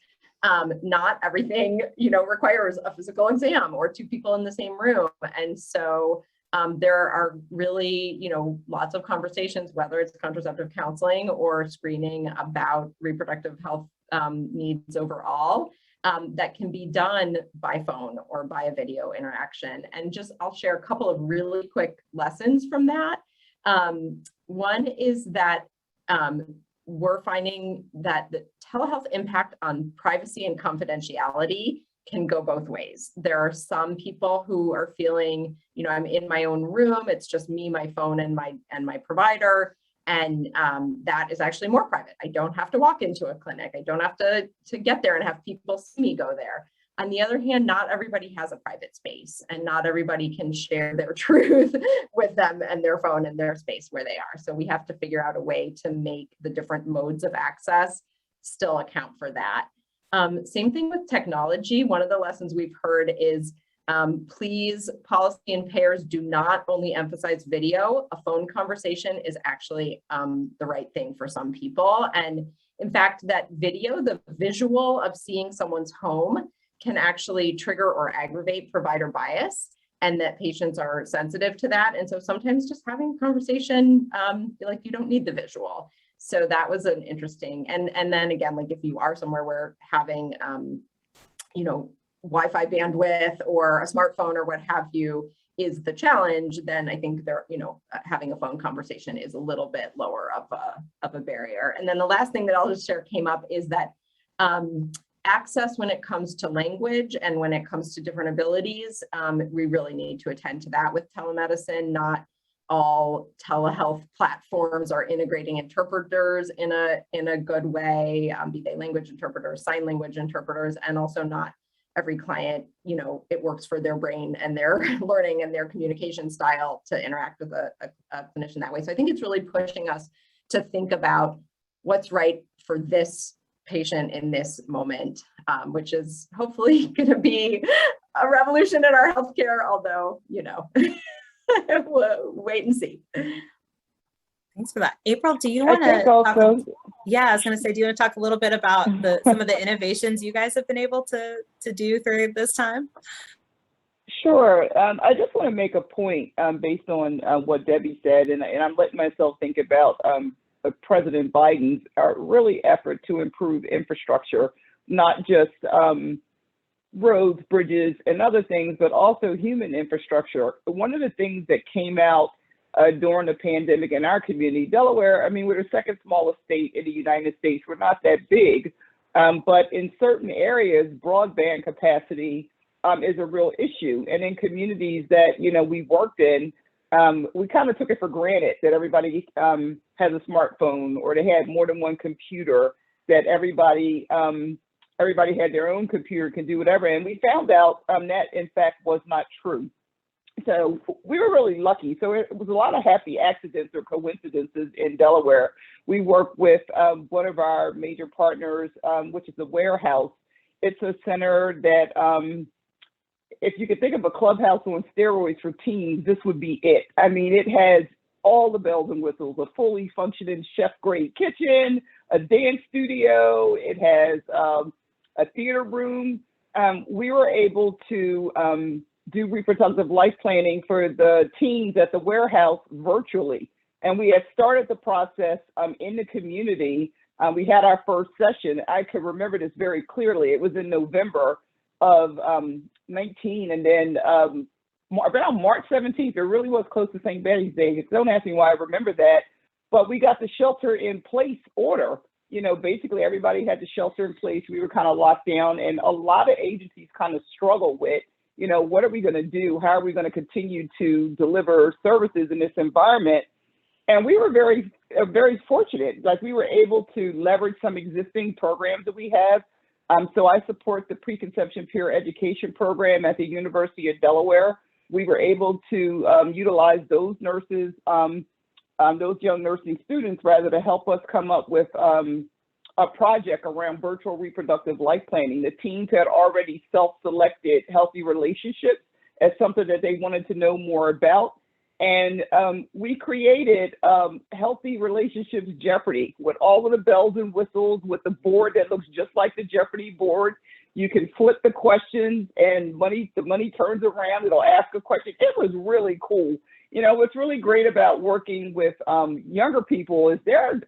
Not everything, requires a physical exam or two people in the same room. And so there are really, lots of conversations, whether it's contraceptive counseling or screening about reproductive health needs overall, that can be done by phone or by a video interaction. And I'll share a couple of really quick lessons from that. One is that we're finding that the telehealth impact on privacy and confidentiality can go both ways. There are some people who are feeling, I'm in my own room, it's just me, my phone, and my provider, and that is actually more private. I don't have to walk into a clinic. I don't have to get there and have people see me go there. On the other hand, not everybody has a private space, and not everybody can share their truth with them and their phone and their space where they are. So we have to figure out a way to make the different modes of access still account for that. Same thing with technology. One of the lessons we've heard is, please, policy and payers do not only emphasize video. A phone conversation is actually the right thing for some people. And in fact, that video, the visual of seeing someone's home, can actually trigger or aggravate provider bias, and that patients are sensitive to that. And so sometimes just having a conversation, like, you don't need the visual. So that was an interesting, and then again, like, if you are somewhere where having, Wi-Fi bandwidth or a smartphone or what have you is the challenge, then I think having a phone conversation is a little bit lower of a barrier. And then the last thing that I'll just share came up is that access when it comes to language and when it comes to different abilities, we really need to attend to that with telemedicine. Not all telehealth platforms are integrating interpreters in a good way, be they language interpreters, sign language interpreters, and also not every client, it works for their brain and their learning and their communication style to interact with a clinician that way. So I think it's really pushing us to think about what's right for this patient in this moment, which is hopefully going to be a revolution in our healthcare, although, we'll wait and see. Thanks for that. April, do you want to yeah, I was going to say, do you want to talk a little bit about some of the innovations you guys have been able to do through this time? Sure. I just want to make a point based on what Debbie said, and I'm letting myself think about President Biden's really effort to improve infrastructure, not just roads, bridges, and other things, but also human infrastructure. One of the things that came out during the pandemic in our community, Delaware, I mean, we're the second smallest state in the United States. We're not that big, but in certain areas, broadband capacity is a real issue. And in communities that, we've worked in, we kind of took it for granted that everybody has a smartphone, or they had more than one computer, that everybody had their own computer, can do whatever. And we found out that, in fact, was not true. So we were really lucky. So it was a lot of happy accidents or coincidences in Delaware. We worked with one of our major partners, which is the Warehouse. It's a center that, if you could think of a clubhouse on steroids for teens, this would be it. I mean, it has all the bells and whistles, a fully functioning chef-grade kitchen, a dance studio. It has a theater room. We were able to do reproductive life planning for the teens at the Warehouse virtually. And we had started the process in the community. We had our first session. I can remember this very clearly. It was in November of 19, and then around March 17th, it really was close to St. Betty's Day. Don't ask me why I remember that, but we got the shelter in place order. Basically everybody had the shelter in place. We were kind of locked down, and a lot of agencies kind of struggle with, what are we going to do? How are we going to continue to deliver services in this environment? And we were very fortunate. Like, we were able to leverage some existing programs that we have. So I support the preconception peer education program at the University of Delaware. We were able to utilize those nurses, those young nursing students, rather, to help us come up with a project around virtual reproductive life planning. The teams had already self-selected healthy relationships as something that they wanted to know more about. And we created Healthy Relationships Jeopardy with all of the bells and whistles, with the board that looks just like the Jeopardy board. You can flip the questions and the money turns around, it'll ask a question. It was really cool. You know, what's really great about working with younger people is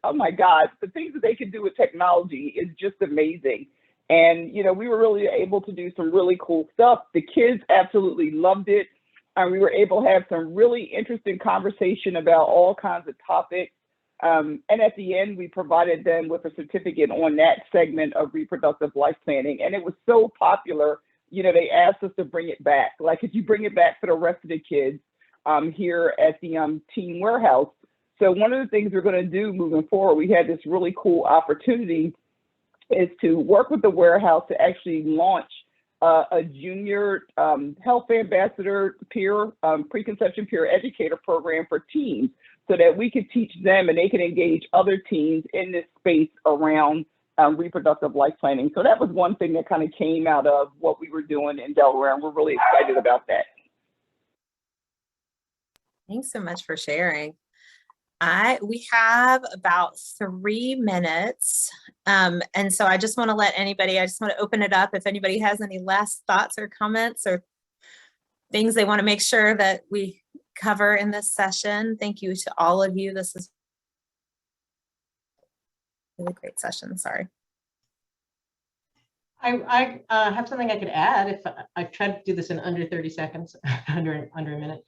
oh my God, the things that they can do with technology is just amazing. And, you know, we were really able to do some really cool stuff. The kids absolutely loved it. And we were able to have some really interesting conversation about all kinds of topics. And at the end, we provided them with a certificate on that segment of reproductive life planning. And it was so popular, you know, they asked us to bring it back. Like, could you bring it back for the rest of the kids here at the Teen Warehouse? So one of the things we're going to do moving forward, we had this really cool opportunity, is to work with the warehouse to actually launch a junior health ambassador peer preconception peer educator program for teens, so that we could teach them and they can engage other teens in this space around reproductive life planning. So that was one thing that kind of came out of what we were doing in Delaware, and we're really excited about that. Thanks so much for sharing. We have about 3 minutes. And so I just want to let anybody, I just want to open it up. If anybody has any last thoughts or comments or things they want to make sure that we cover in this session. Thank you to all of you. This is a really great session. Sorry. I have something I could add. If I tried to do this in under 30 seconds, under a minute.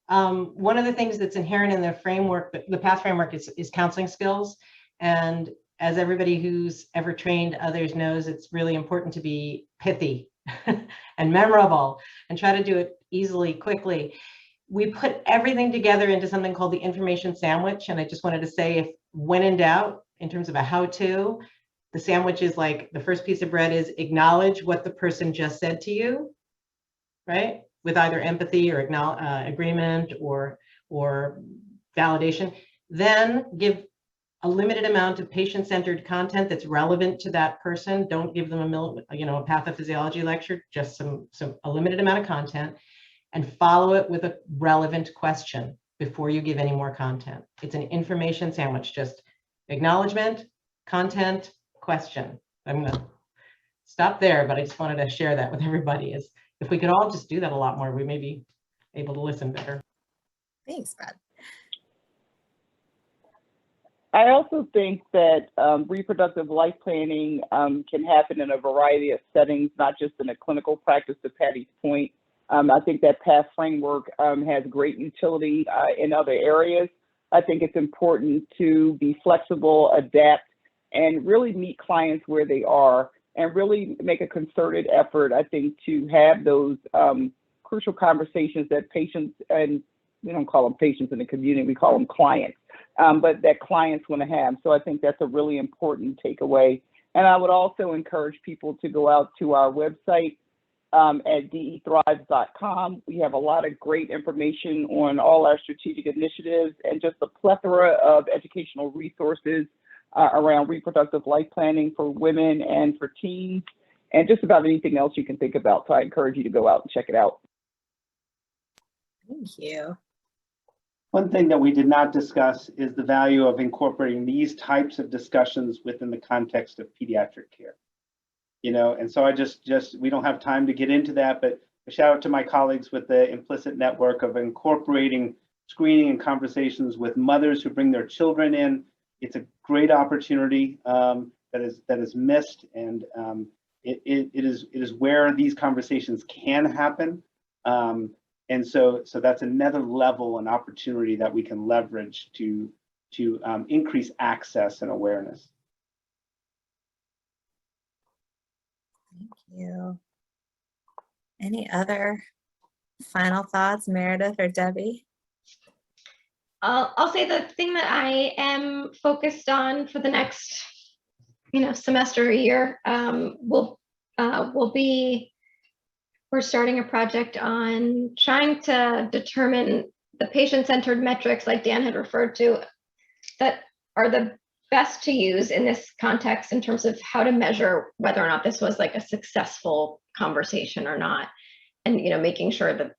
One of the things that's inherent in the framework, the PATH framework, is counseling skills. And as everybody who's ever trained others knows, it's really important to be pithy and memorable and try to do it easily, quickly. We put everything together into something called the information sandwich. And I just wanted to say, if when in doubt, in terms of a how-to, the sandwich is like, the first piece of bread is acknowledge what the person just said to you, right? With either empathy or agreement or validation. Then give a limited amount of patient-centered content that's relevant to that person. Don't give them a pathophysiology lecture, just a limited amount of content, and follow it with a relevant question before you give any more content. It's an information sandwich, just acknowledgement, content, question. I'm gonna stop there, but I just wanted to share that with everybody. If we could all just do that a lot more, we may be able to listen better. Thanks, Brad. I also think that reproductive life planning can happen in a variety of settings, not just in a clinical practice, to Patty's point. I think that PATH framework has great utility in other areas. I think it's important to be flexible, adapt, and really meet clients where they are, and really make a concerted effort, I think, to have those crucial conversations that patients, and we don't call them patients in the community, we call them clients, but that clients want to have. So I think that's a really important takeaway. And I would also encourage people to go out to our website at dethrives.com. We have a lot of great information on all our strategic initiatives and just a plethora of educational resources around reproductive life planning for women and for teens, and just about anything else you can think about. So I encourage you to go out and check it out. Thank you. One thing that we did not discuss is the value of incorporating these types of discussions within the context of pediatric care. You know, and so we don't have time to get into that, but a shout out to my colleagues with the implicit network of incorporating screening and conversations with mothers who bring their children in. It's a great opportunity that is missed, and it is where these conversations can happen, and so that's another level and opportunity that we can leverage to increase access and awareness. Thank you. Any other final thoughts, Meredith or Debbie? I'll say the thing that I am focused on for the next semester or year, we're starting a project on trying to determine the patient-centered metrics, like Dan had referred to, that are the best to use in this context in terms of how to measure whether or not this was like a successful conversation or not. And, making sure that,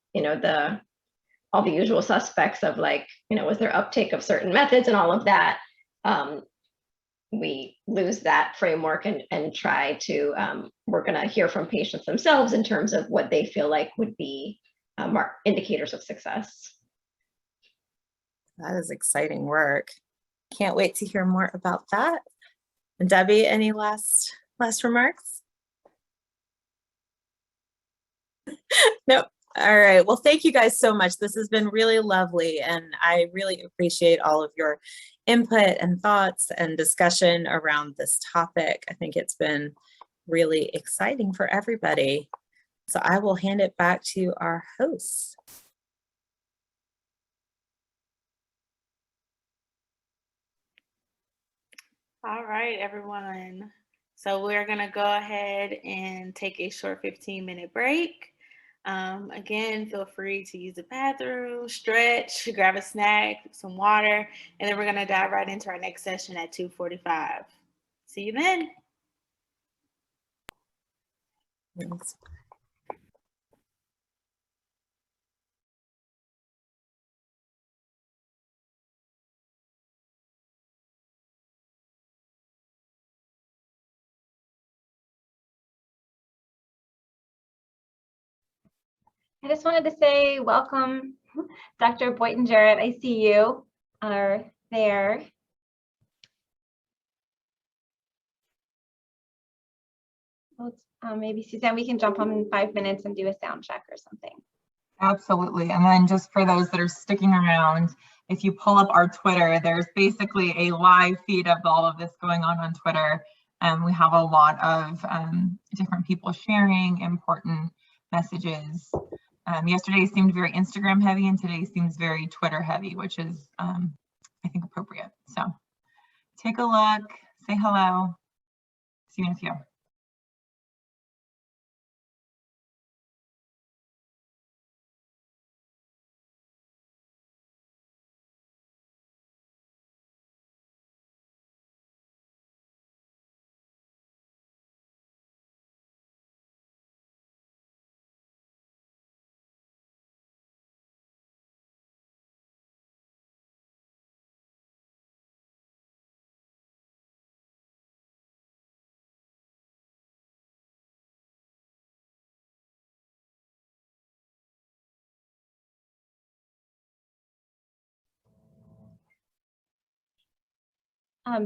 all the usual suspects of like, was there uptake of certain methods and all of that, we lose that framework and try to, we're going to hear from patients themselves in terms of what they feel like would be indicators of success. That is exciting work. Can't wait to hear more about that. And Debbie, any last remarks? Nope. All right. Well, thank you guys so much. This has been really lovely, and I really appreciate all of your input and thoughts and discussion around this topic. I think it's been really exciting for everybody. So I will hand it back to our hosts. All right, everyone. So we're going to go ahead and take a short 15-minute break. Again, feel free to use the bathroom, stretch, grab a snack, some water, and then we're going to dive right into our next session at 2:45. See you then. Thanks. I just wanted to say welcome, Dr. Boynton Jarrett. I see you are there. Maybe Suzanne, we can jump on in 5 minutes and do a sound check or something. Absolutely. And then just for those that are sticking around, if you pull up our Twitter, there's basically a live feed of all of this going on Twitter. We have a lot of different people sharing important messages. Yesterday seemed very Instagram heavy, and today seems very Twitter heavy, which is, I think, appropriate. So take a look, say hello. See you in a few.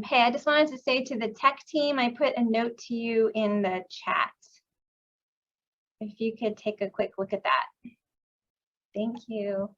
Hey, I just wanted to say to the tech team, I put a note to you in the chat. If you could take a quick look at that. Thank you.